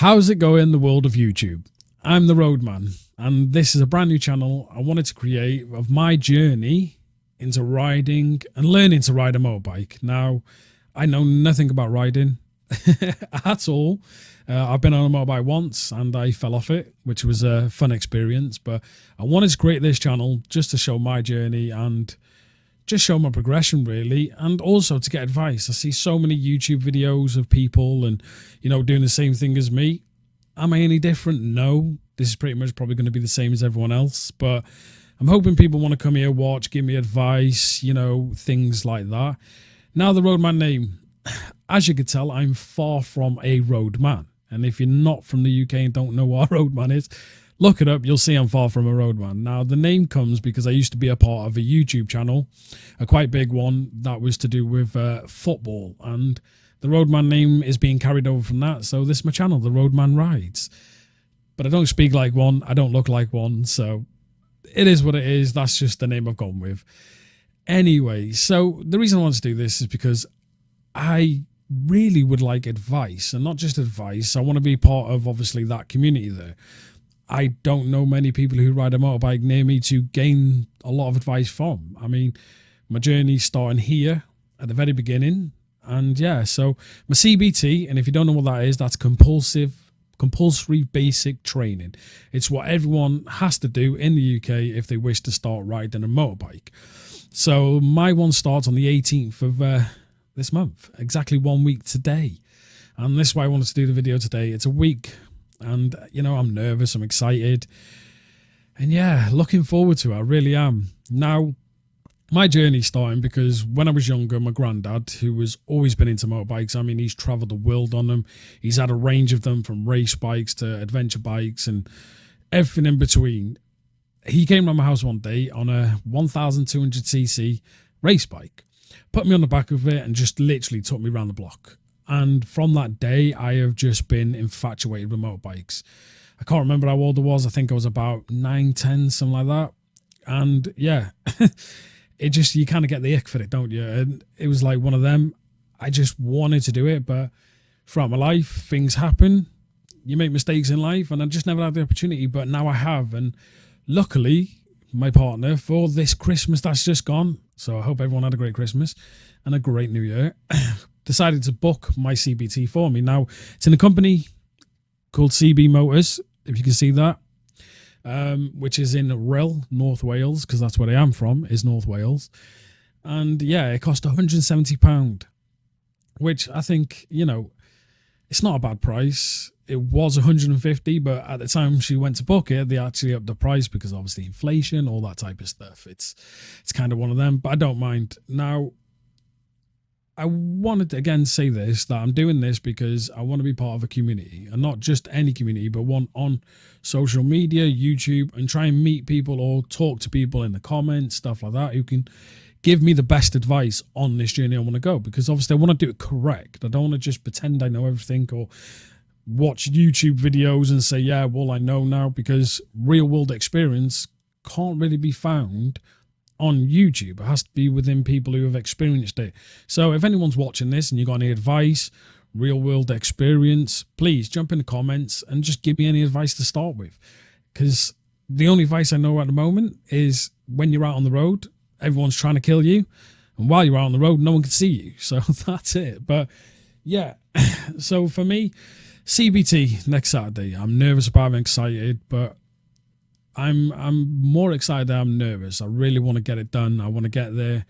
How's it going in the world of YouTube? I'm the Roadman, and this is a brand new channel I wanted to create of my journey into riding and learning to ride a motorbike. Now, I know nothing about riding at all. I've been on a motorbike once and I fell off it, which was a fun experience, but I wanted to create this channel just to show my journey and just show my progression, really, and also to get advice. I see so many YouTube videos of people and, doing the same thing as me. Am I any different? No. This is pretty much probably going to be the same as everyone else, but I'm hoping people want to come here, watch, give me advice, things like that. Now, the Roadman name, as you can tell, I'm far from a roadman. And if you're not from the UK and don't know what a roadman is, look it up. You'll see I'm far from a roadman. Now, the name comes because I used to be a part of a YouTube channel, a quite big one that was to do with football. And the Roadman name is being carried over from that. So this is my channel, The Roadman Rides. But I don't speak like one. I don't look like one. So it is what it is. That's just the name I've gone with. Anyway, so the reason I want to do this is because I really would like advice, and not just advice. I want to be part of, obviously, that community there. I don't know many people who ride a motorbike near me to gain a lot of advice from. I mean, my journey's starting here at the very beginning. And yeah, so my CBT, and if you don't know what that is, that's compulsory basic training. It's what everyone has to do in the UK if they wish to start riding a motorbike. So my one starts on the 18th of this month, exactly 1 week today. And this is why I wanted to do the video today. It's a week, and I'm nervous, I'm excited, and yeah, looking forward to it. I really am. Now, my journey's starting because when I was younger, my granddad, who has always been into motorbikes, I mean, he's traveled the world on them. He's had a range of them, from race bikes to adventure bikes and everything in between. He came around my house one day on a 1,200cc race bike, put me on the back of it, and just literally took me around the block. And from that day, I have just been infatuated with motorbikes. I can't remember how old I was. I think I was about 9, 10, something like that. And yeah, you kind of get the ick for it, don't you? And it was like one of them. I just wanted to do it, but throughout my life, things happen. You make mistakes in life, and I just never had the opportunity, but now I have. And luckily, my partner, for this Christmas that's just gone, so I hope everyone had a great Christmas and a great New Year, decided to book my CBT for me. Now, it's in a company called CB Motors, if you can see that, which is in Rhyl, North Wales, because that's where I am from, is North Wales. And yeah, it cost £170, which I think, it's not a bad price. It was 150, but at the time she went to book it, they actually upped the price because obviously inflation, all that type of stuff. It's kind of one of them, but I don't mind. Now, I wanted to again say this, that I'm doing this because I want to be part of a community, and not just any community, but one on social media, YouTube, and try and meet people or talk to people in the comments, stuff like that, who can give me the best advice on this journey I want to go. Because obviously I want to do it correct. I don't want to just pretend I know everything or watch YouTube videos and say, yeah, well, I know now, because real world experience can't really be found on YouTube. It has to be within people who have experienced it. So if anyone's watching this and you got any advice, real world experience, please jump in the comments and just give me any advice to start with. Because the only advice I know at the moment is when you're out on the road, everyone's trying to kill you. And while you're out on the road, no one can see you. So that's it. But yeah, so for me, CBT next Saturday. I'm nervous about it, I'm excited, but I'm more excited than I'm nervous. I really want to get it done. I want to get there,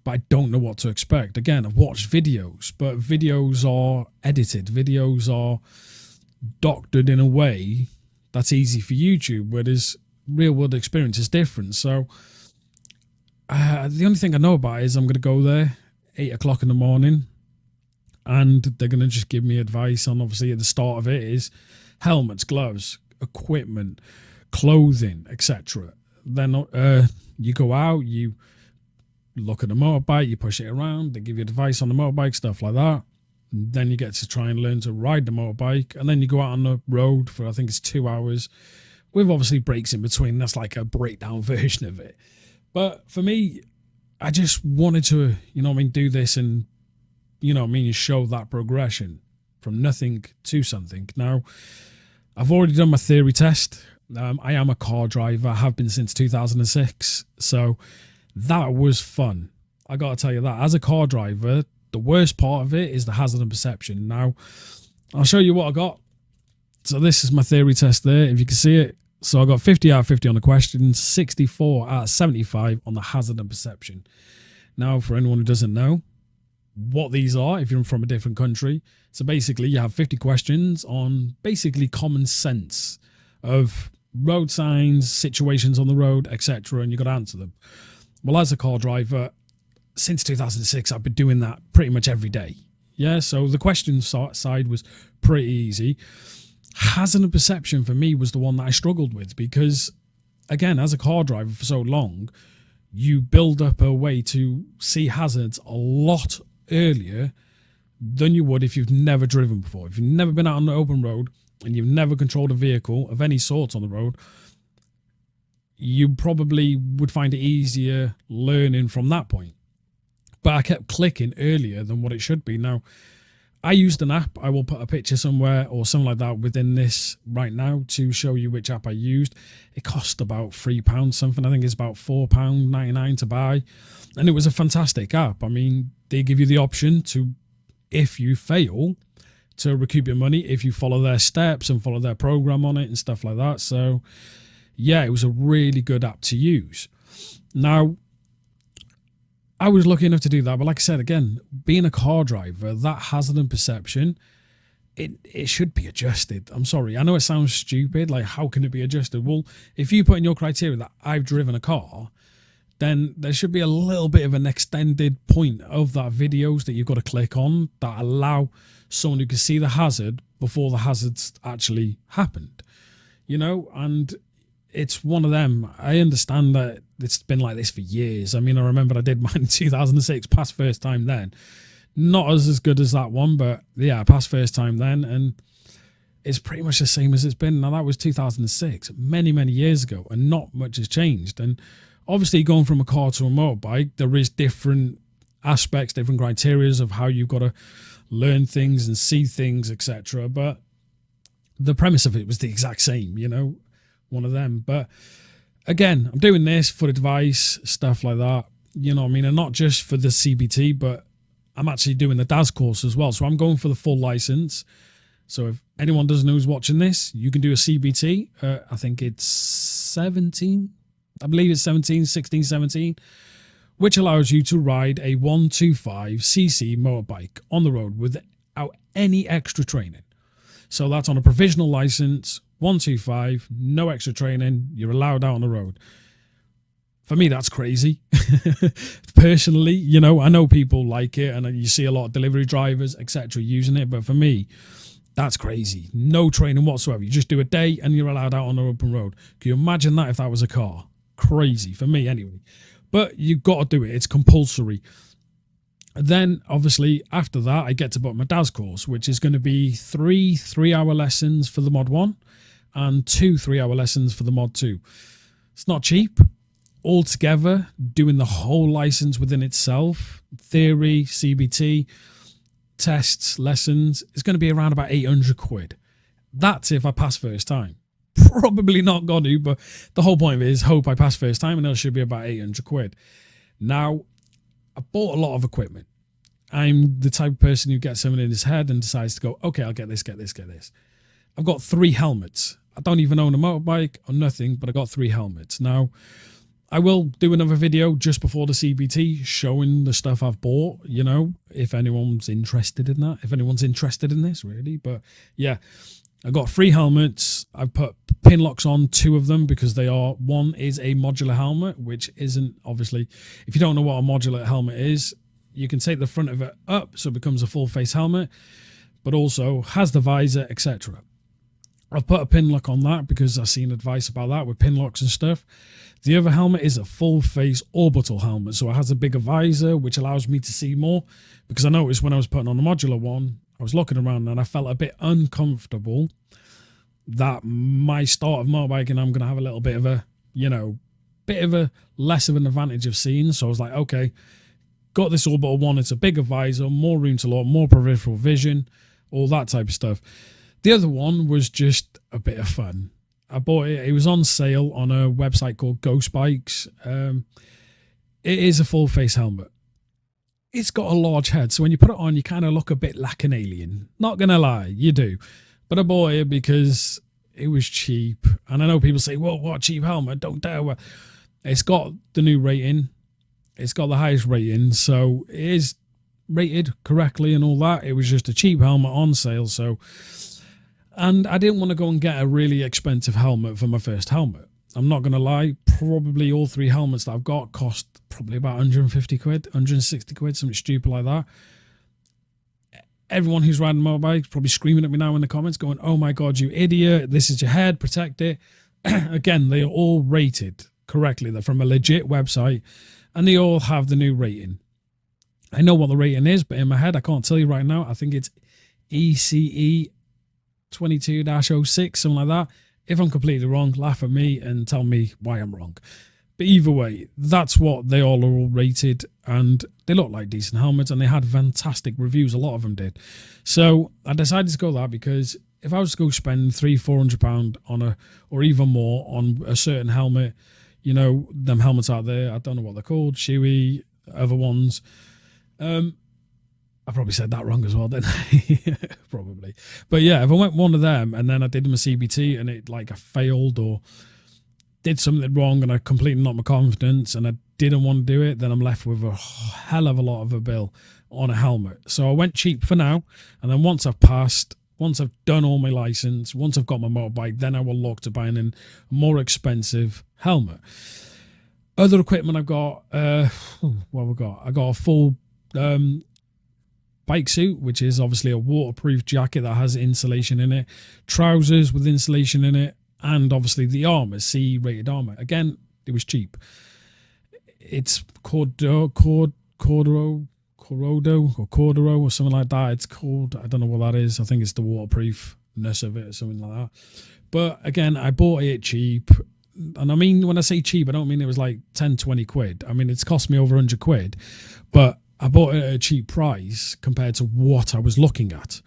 but I don't know what to expect. Again, I've watched videos, but videos are edited. Videos are doctored in a way that's easy for YouTube, whereas real world experience is different. So the only thing I know about is I'm going to go there 8 o'clock in the morning, and they're going to just give me advice on, obviously, at the start of it is helmets, gloves, equipment, clothing, etc. Then you go out, you look at the motorbike, you push it around, they give you advice on the motorbike, stuff like that. And then you get to try and learn to ride the motorbike, and then you go out on the road for, I think it's 2 hours, with obviously breaks in between. That's like a breakdown version of it. But for me, I just wanted to, do this and, show that progression. from nothing to something. Now, I've already done my theory test. I am a car driver. I have been since 2006. So that was fun. I got to tell you that. As a car driver, the worst part of it is the hazard and perception. Now, I'll show you what I got. So this is my theory test there, if you can see it. So I got 50 out of 50 on the questions, 64 out of 75 on the hazard and perception. Now, for anyone who doesn't know what these are, if you're from a different country, so basically you have 50 questions on basically common sense of road signs, situations on the road, etc., and you've got to answer them. Well, as a car driver, since 2006, I've been doing that pretty much every day. Yeah, so the question side was pretty easy. Hazard and perception for me was the one that I struggled with because, again, as a car driver for so long, you build up a way to see hazards a lot earlier than you would if you've never driven before. If you've never been out on the open road and you've never controlled a vehicle of any sort on the road, you probably would find it easier learning from that point. But I kept clicking earlier than what it should be. Now, I used an app. I will put a picture somewhere or something like that within this right now to show you which app I used. It cost about £3 something. I think it's about £4.99 to buy. And it was a fantastic app. I mean, they give you the option to, if you fail, to recoup your money if you follow their steps and follow their program on it and stuff like that. So, yeah, it was a really good app to use. Now, I was lucky enough to do that, but like I said, again, being a car driver, that hazard and perception, it should be adjusted. I'm sorry. I know it sounds stupid. Like, how can it be adjusted? Well, if you put in your criteria that I've driven a car, then there should be a little bit of an extended point of that videos that you've got to click on that allow someone who can see the hazard before the hazards actually happened, you know, and it's one of them. I understand that it's been like this for years. I mean, I remember I did mine in 2006, passed first time then. Not as good as that one, but yeah, I passed first time then, and it's pretty much the same as it's been. Now, that was 2006, many, many years ago, and not much has changed. And obviously, going from a car to a motorbike, there is different aspects, different criteria of how you've got to learn things and see things, etc. But the premise of it was the exact same, you know, one of them. But again, I'm doing this for advice, stuff like that, you know what I mean? And not just for the CBT, but I'm actually doing the DAS course as well. So I'm going for the full license. So if anyone doesn't know who's watching this, you can do a CBT. I think it's 17. I believe it's 16, 17, which allows you to ride a 125cc motorbike on the road without any extra training. So that's on a provisional license, 125, no extra training, you're allowed out on the road. For me, that's crazy. Personally, you know, I know people like it, and you see a lot of delivery drivers, etc., using it, but for me, that's crazy. No training whatsoever. You just do a day and you're allowed out on the open road. Can you imagine that if that was a car? Crazy, for me anyway. But you've got to do it. It's compulsory. Then, obviously, after that, I get to book my DAS course, which is going to be 3 3-hour lessons for the Mod 1 and 2 3-hour lessons for the Mod 2. It's not cheap. Altogether, doing the whole license within itself, theory, CBT, tests, lessons, it's going to be around about 800 quid. That's if I pass first time. Probably not going to, but the whole point of it is hope I pass first time, and it should be about 800 quid. Now, I bought a lot of equipment. I'm the type of person who gets something in his head and decides to go, okay, I'll get this, get this, get this. I've got 3 helmets. I don't even own a motorbike or nothing, but I got 3 helmets. Now, I will do another video just before the CBT showing the stuff I've bought, you know, if anyone's interested in that, if anyone's interested in this, really. But yeah, I got 3 helmets. I've put pin locks on 2 of them because they are, one is a modular helmet, which isn't, obviously, if you don't know what a modular helmet is, you can take the front of it up so it becomes a full face helmet, but also has the visor, etc. I've put a pin lock on that because I've seen advice about that with pin locks and stuff. The other helmet is a full face orbital helmet, so it has a bigger visor, which allows me to see more, because I noticed when I was putting on the modular one, I was looking around and I felt a bit uncomfortable that my start of motorbiking, I'm going to have a little bit of a, you know, bit of a less of an advantage of seeing. So I was like, okay, got this orbital one, it's a bigger visor, more room to look, more peripheral vision. all that type of stuff. The other one was just a bit of fun. I bought it. It was on sale on a website called Ghost Bikes. It is a full face helmet. It's got a large head, so when you put it on, you kind of look a bit like an alien. Not going to lie, you do. But I bought it because it was cheap. And I know people say, well, what cheap helmet? Don't dare. Well, it's got the new rating. It's got the highest rating, so it is rated correctly and all that. It was just a cheap helmet on sale, so... And I didn't want to go and get a really expensive helmet for my first helmet. I'm not going to lie, probably all 3 helmets that I've got cost probably about 150 quid, 160 quid, something stupid like that. Everyone who's riding motorbikes is probably screaming at me now in the comments going, oh my God, you idiot, this is your head, protect it. Again, they are all rated correctly. They're from a legit website and they all have the new rating. I know what the rating is, but in my head, I can't tell you right now. I think it's ECE 22-06, something like that. If I'm completely wrong, laugh at me and tell me why I'm wrong. But either way, that's what they all are all rated, and they look like decent helmets, and they had fantastic reviews. A lot of them did. So I decided to go that because if I was to go spend £300-400 on a, or even more on a certain helmet, you know, them helmets out there, I don't know what they're called, Chewy, other ones. I probably said that wrong as well, didn't I? Probably. But yeah, if I went one of them and then I did them a CBT and it like I failed or did something wrong and I completely knocked my confidence and I didn't want to do it, then I'm left with a hell of a lot of a bill on a helmet. So I went cheap for now. And then once I've passed, once I've done all my license, once I've got my motorbike, then I will look to buying a more expensive helmet. Other equipment I've got, what have I got? I got a full bike suit, which is obviously a waterproof jacket that has insulation in it, trousers with insulation in it, and obviously the armor, C-rated armor. Again, it was cheap. It's Corduro or something like that. It's called, I don't know what that is. I think it's the waterproofness of it or something like that. But again, I bought it cheap. And I mean, when I say cheap, I don't mean it was like 10-20 quid. I mean, it's cost me over 100 quid, but I bought it at a cheap price compared to what I was looking at.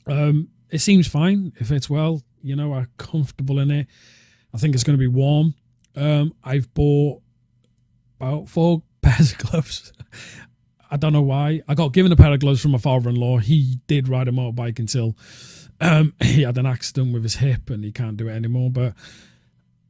It seems fine. It fits well. You know, I'm comfortable in it. I think it's going to be warm. I've bought about 4 pairs of gloves. I don't know why. I got given a pair of gloves from my father-in-law. He did ride a motorbike until he had an accident with his hip and he can't do it anymore. But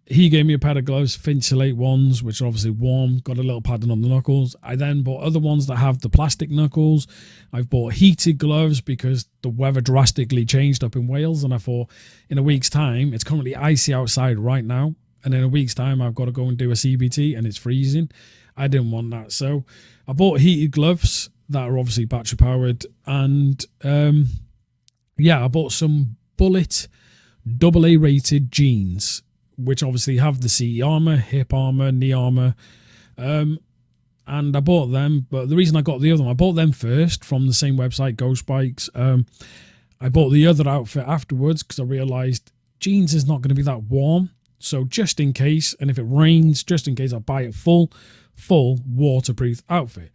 he gave me a pair of gloves, Finsulate ones, which are obviously warm, got a little padding on the knuckles. I then bought other ones that have the plastic knuckles. I've bought heated gloves because the weather drastically changed up in Wales. And I thought in a week's time, it's currently icy outside right now. And in a week's time, I've got to go and do a CBT and it's freezing. I didn't want that. So I bought heated gloves that are obviously battery powered. And yeah, I bought some Bullet AA rated jeans, which obviously have the CE armor, hip armor, knee armor. And I bought them, but the reason I got the other one, I bought them first from the same website, Ghost Bikes. I bought the other outfit afterwards because I realized jeans is not going to be that warm. So just in case, and if it rains, just in case, I buy a full waterproof outfit.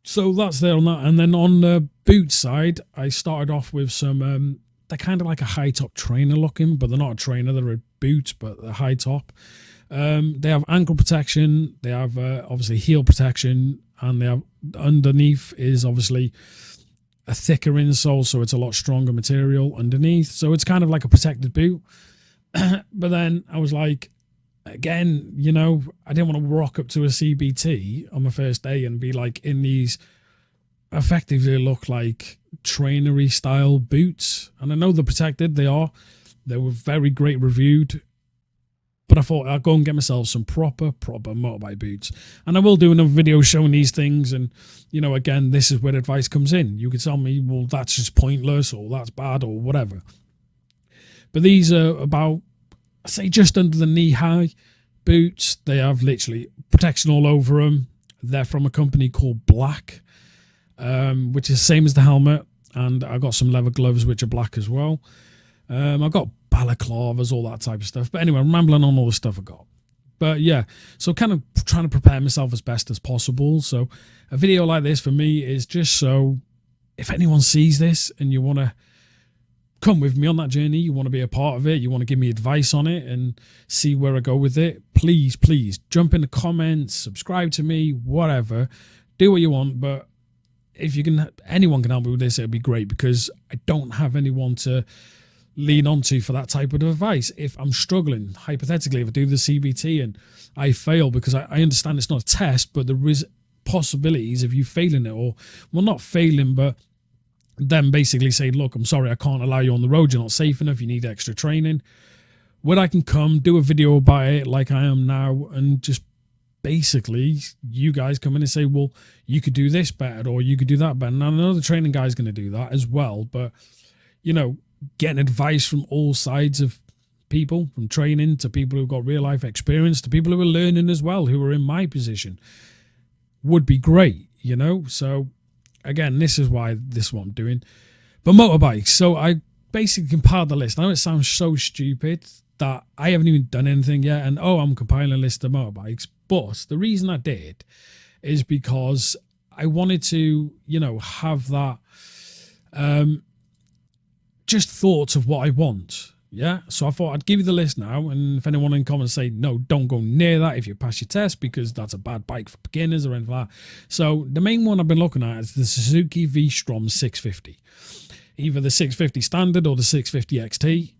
So that's there on that. And then on the boot side, I started off with some, they're kind of like a high top trainer looking, but they're not a trainer, they're a boot, but they're high top. They have ankle protection, they have obviously heel protection, and they have underneath is obviously a thicker insole, so it's a lot stronger material underneath. So it's kind of like a protected boot. But then I was like, again, you know, I didn't want to rock up to a CBT on my first day and be like in these effectively look like trainery style boots. And I know they're protected, they were very great reviewed, but I thought I'd go and get myself some proper motorbike boots. And I will do another video showing these things, and you know, again, this is where advice comes in. You could tell me, well, that's just pointless or that's bad or whatever, but these are about, I say, just under the knee high boots. They have literally protection all over them. They're from a company called Black, which is the same as the helmet. And I got some leather gloves, which are black as well. I've got balaclavas, all that type of stuff. But anyway, I'm rambling on all the stuff I got. But yeah, so kind of trying to prepare myself as best as possible. So a video like this for me is just so if anyone sees this and you want to come with me on that journey, you want to be a part of it, you want to give me advice on it and see where I go with it, please jump in the comments, subscribe to me, whatever, do what you want. But if you can, anyone can help me with this, it'd be great, because I don't have anyone to lean onto for that type of advice. If I'm struggling, hypothetically, if I do the CBT and I fail, because I understand it's not a test, but there is possibilities of you failing it, or, well, not failing, but them basically say, look, I'm sorry, I can't allow you on the road, you're not safe enough, you need extra training. When I can come do a video about it like I am now, and just basically you guys come in and say, well, you could do this better, or you could do that better. Now, I know the training guy's going to do that as well, but, you know, getting advice from all sides of people, from training to people who've got real life experience to people who are learning as well, who are in my position, would be great, you know. So again, this is why this is what I'm doing. But motorbikes, so I basically compiled the list. I know it sounds so stupid that I haven't even done anything yet, and I'm compiling a list of motorbikes. But the reason I did is because I wanted to, you know, have that just thoughts of what I want. Yeah, so I thought I'd give you the list now, and if anyone in comments say, no, don't go near that if you pass your test, because that's a bad bike for beginners or anything like that. So the main one I've been looking at is the Suzuki V-Strom 650. Either the 650 standard or the 650 XT.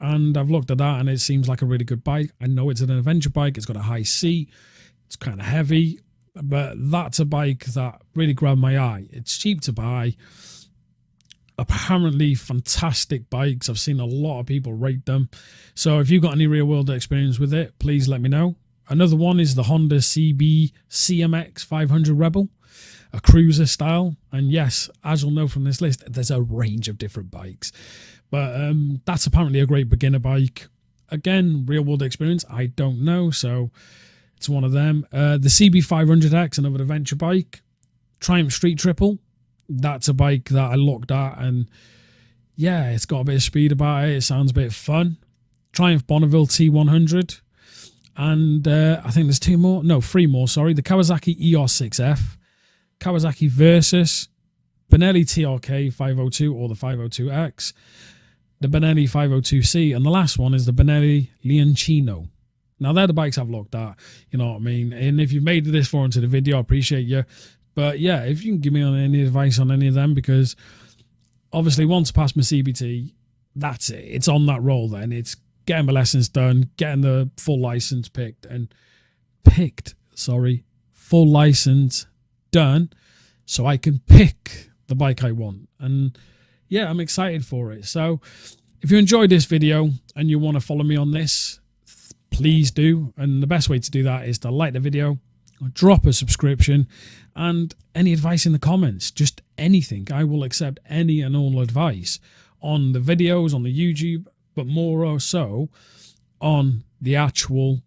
And I've looked at that, and it seems like a really good bike. I know it's an adventure bike, it's got a high seat, it's kind of heavy, but that's a bike that really grabbed my eye. It's cheap to buy. Apparently fantastic bikes. I've seen a lot of people rate them. So if you've got any real world experience with it, please let me know. Another one is the Honda CB CMX 500 Rebel, a cruiser style. And yes, as you'll know from this list, there's a range of different bikes. But that's apparently a great beginner bike. Again, real world experience, I don't know. So it's one of them. The CB 500X, another adventure bike. Triumph Street Triple. That's a bike that I looked at, and yeah, it's got a bit of speed about it. It sounds a bit fun. Triumph Bonneville T100, and I think there's three more. Sorry. The Kawasaki ER6F, Kawasaki Versus, Benelli TRK 502 or the 502X, the Benelli 502C, and the last one is the Benelli Leoncino. Now, they're the bikes I've looked at, you know what I mean? And if you've made it this far into the video, I appreciate you. But yeah, if you can give me any advice on any of them, because obviously once I pass my CBT, that's it. It's on that roll then. It's getting my lessons done, getting the full license full license done, so I can pick the bike I want. And yeah, I'm excited for it. So if you enjoyed this video and you want to follow me on this, please do. And the best way to do that is to like the video, drop a subscription, and any advice in the comments, just anything. I will accept any and all advice on the videos, on the YouTube, but more or so on the actual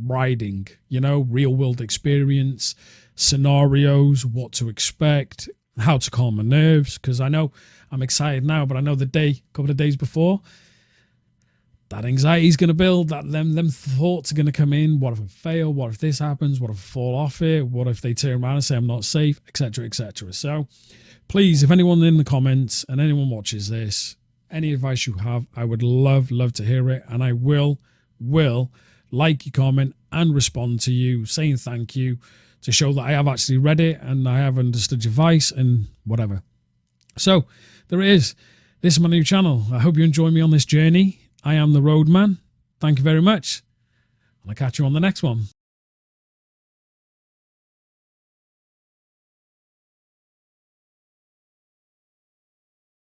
riding, you know, real world experience, scenarios, what to expect, how to calm my nerves, because I know I'm excited now, but I know a couple of days before, that anxiety is going to build, that them thoughts are going to come in. What if I fail? What if this happens? What if I fall off it? What if they turn around and say I'm not safe, etc., etc. So please, if anyone in the comments and anyone watches this, any advice you have, I would love to hear it. And I will like your comment and respond to you, saying thank you, to show that I have actually read it and I have understood your advice and whatever. So there it is. This is my new channel. I hope you enjoy me on this journey. I am the Roadman. Thank you very much. And I'll catch you on the next one.